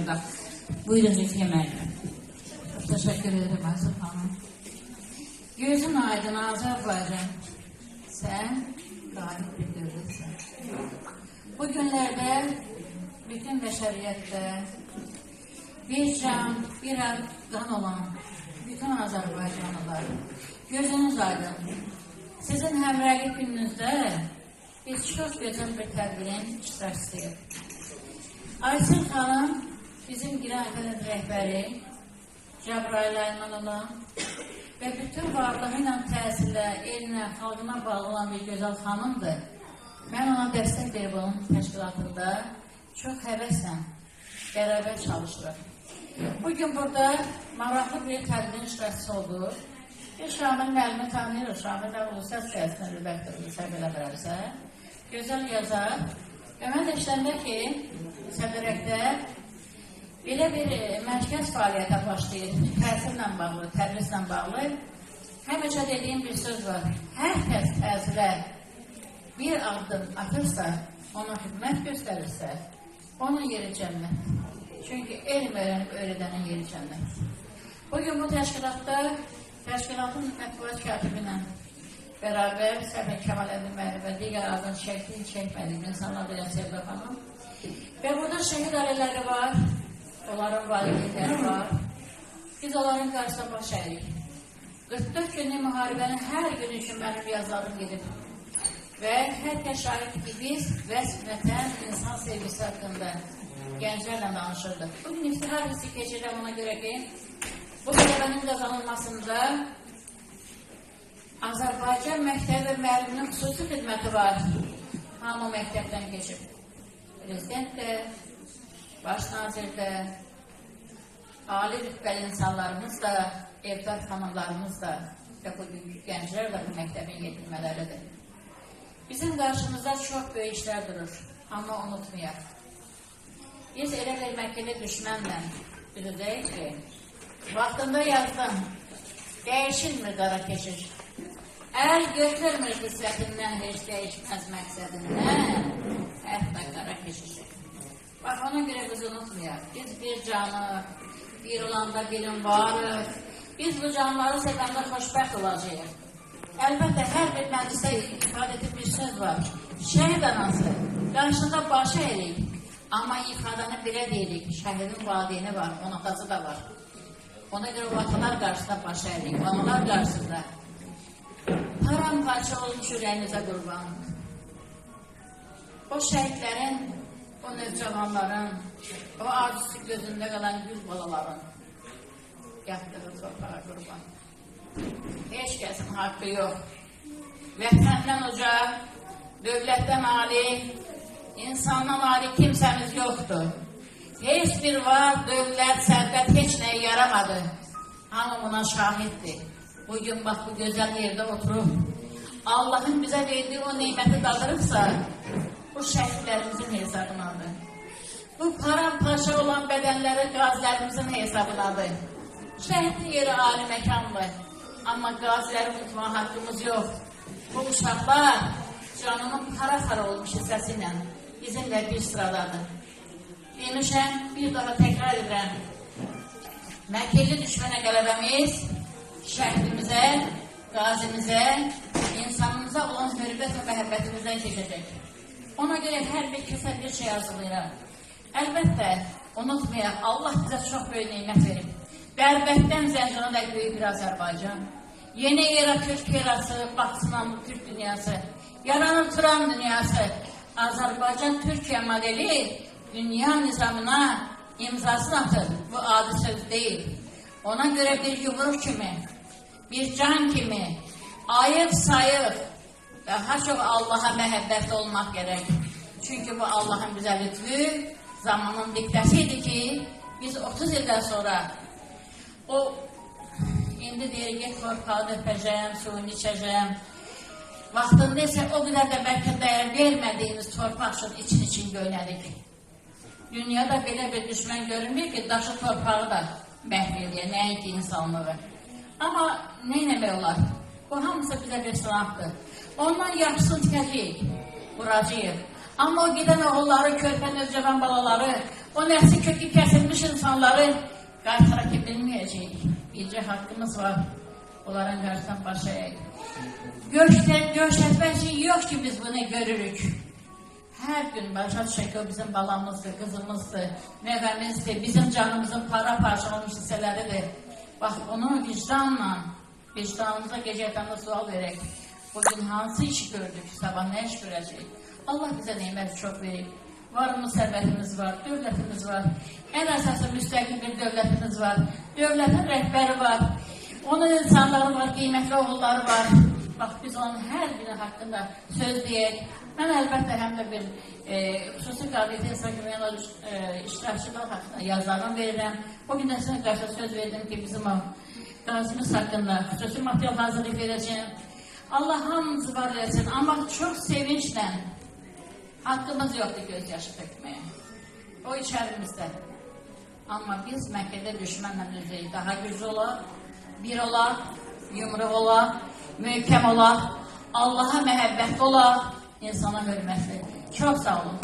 burada. Buyurun Zülfiye müəllim. Teşekkür ederim Azər xanım. Gözün aydın Azərbaycan. Sen galip bir dövlətsən. Bu günlerde bütün beşeriyette bir can, bir kan olan bütün Azərbaycanlılar gözünüz aydın. Sizin həmrəylik gününüzdə biz çox gözəl bir tədbirin iştirakçısıyıq. Aysin xanım bizim Girəfənin rəhbəri, Cəbrayıl Ayman olan ve bütün varlığıyla təsirlə, elinə, xalqına bağlı olan bir gözəl xanımdır. Mən ona dəstək verib onun təşkilatında çox həvəslə beraber çalışırıq. Bugün burada maraqlı bir tədbirin iştirakçısı oldu. Bir Şamil müəllimi tanıyırıq. Şamil də Ulusal Siyasətlə əlbəttə Ulusal belə verərsə. Gözəl yazar. Və mən də işləndə ki, Sədərəkdə belə bir mərkəz fəaliyyətə başlayır. Təhsillə bağlı, tədrislə bağlı. Həmişə dediyim bir söz var. Hər kəs təhsilə bir addım atırsa, ona xidmət göstərirsə, onun yeri cənnət. Çünkü elm öğrenenin yeri cennet. Bugün bu təşkilatda, təşkilatın mətbuat katibinə beraber Səfər Kemal Əbdülməhəmməd və digər adın çəkdiyi, çəkmədiyi insanlar da Sevda xanım. Və burada şəhid ailələri var, onların valideynləri var. Biz onların qarşısına baş əyirik. 44 günlük müharibənin hər gün üçün mənim yazarım gedib. Və hər kəs şahid ki, biz vətən, insan sevgisi haqqında gençlerle danışırdık. Bugün iftihar hissi geçirdim ona göre ki bu tələbənin kazanılmasında Azərbaycan məktəbi və müəlliminin xüsusi xidməti var. Hamı məktəbdən geçip prezident de, baş nazir de, ali rütbəli insanlarımız da, evdar xanımlarımız da ve bugünkü gençler de bu məktəbin yetirmələridir. Bizim karşımızda çok büyük işler durur. Ama unutmayaq. Biz elə bir məkili düşmənlə üzrəyik ki, vaxtında yazdım, dəyişilmir qara keşiş. Əl götürmür qisvətindən, heç dəyişməz məqsədindən, hətta qara keşişi. Bax, ona görə biz unutmayaq. Biz bir canı, bir olanda birin varıq. Biz bu canları sevəndə xoşbəxt olacağıq. Əlbəttə, hər bir məclisdə ifadə edib bir söz var. Şəhid anası, qarşında başı əyirik. Ama ifadəni belə deyirik, şəhidin valideyni var, onun atası da var. Ona göre vatalar qarşısında baş əyirik, analar qarşısında. Paramparça olmuş ürəyinizə qurban. O şəhidlərin, o növcavanların, o acısı gözündə qalan gül balaların yatdığı torpağa qurban. Heç kəsin haqqı yox. Vətəndən uca, dövlətdən ali, İnsandan ali kimsemiz yoktu. Hiçbir var, dövlət, sərvət heç nəyə yaramadı. Hamı buna şahiddir. Bugün bak bu güzel yerde oturup Allah'ın bize verdiği o nimeti dadırıbsa bu şəhidlərimizin hesabınadır. Bu paramparça olan bedenleri qazilərimizin hesabınadır. Şəhidin yeri ali məkandır. Amma qaziləri unutma hakkımız yok. Bu uşaqlar canının para olmuş hissəsilə bizimle bir sıradadır. Demişəm, bir daha tekrar edirəm. Məkilli düşmənə qələbəmiz şəhidimizə, qazimizə, insanımıza olan hörmət və məhəbbətimizdən keçəcək. Ona görə hər bir kəsə bir şey hazırlayıraq. Əlbəttə, unutmayaq, Allah bizə çox böyük nimət verib. Bərbətdən Zəncana da böyük bir Azərbaycan. Yeni era Türk erası, Batı'nın Türk dünyası, yaranır Turan dünyası. Azərbaycan Türkiye modeli dünya nizamına imzasını atır. Bu adi söz değil. Ona göre bir yumruk kimi, bir can kimi, ayıp sayıp daha çok Allah'a məhəbbət olmak gerek. Çünkü bu Allah'ın bize lütfü, zamanın diktəsiydi ki, biz 30 yıldan sonra o indi deyir, get torpağı öpəcəyəm, suyunu içəcəyəm. Vaxtında ise o kadar da belki değer vermediğimiz torpaq için göynədik. Dünyada belə bir düşmən görünmüyor ki, daşı torpağı da məhv edir, nəinki insanlığı. Ama neynəmək olar? Bu hamısı bizə bir sınaqdır. Ondan yaxşısını tikəcəyik, vuracağıq. Ama o giden oğulları, körpən özcavan balaları, O nəsil kökü kəsilmiş insanları qaytara bilməyəcəyik. Bircə haqqımız var. Onların qarşısından baş əyək. Göstərmək üçün yox ki, biz bunu görürük. Hər gün başa düşək ki, o bizim balamızdır, qızımızdır, nəvəmizdir, bizim canımızın para-parça olmuş hissələridir. Bax, onu vicdanımıza gecə yatanda sual verək. Bugün hansı iş gördük, sabah nə iş görəcək? Allah bizə neymət çox verib. Varımız, sərvətimiz var, dövlətimiz var. Ən əsası müstəqil bir dövlətimiz var. Dövlətin rəhbəri var. Onun insanları var, qiymətli oğulları var. Bax, biz onun hər biri haqqında söz deyək. Mən əlbəttə həm də bir xüsusi qabiliyyət insan kimi iştirakçılar haqqında yazarım verirəm. O gün də sizin qarşıda söz verdim ki, bizim o qazimiz haqqında xüsusi material hazırlıq verəcəyim. Allah hamımızı var etsin, amma çox sevinçlə haqqımız yoxdur gözyaşı tökməyə. O içərimizdə. Amma biz Məkkədə düşmənlə üzrəyik. Daha güclü olar, bir olar, yumruq olar, möhkəm olar, Allaha məhəbbətli olar, insana hörmətli. Çox sağ olun.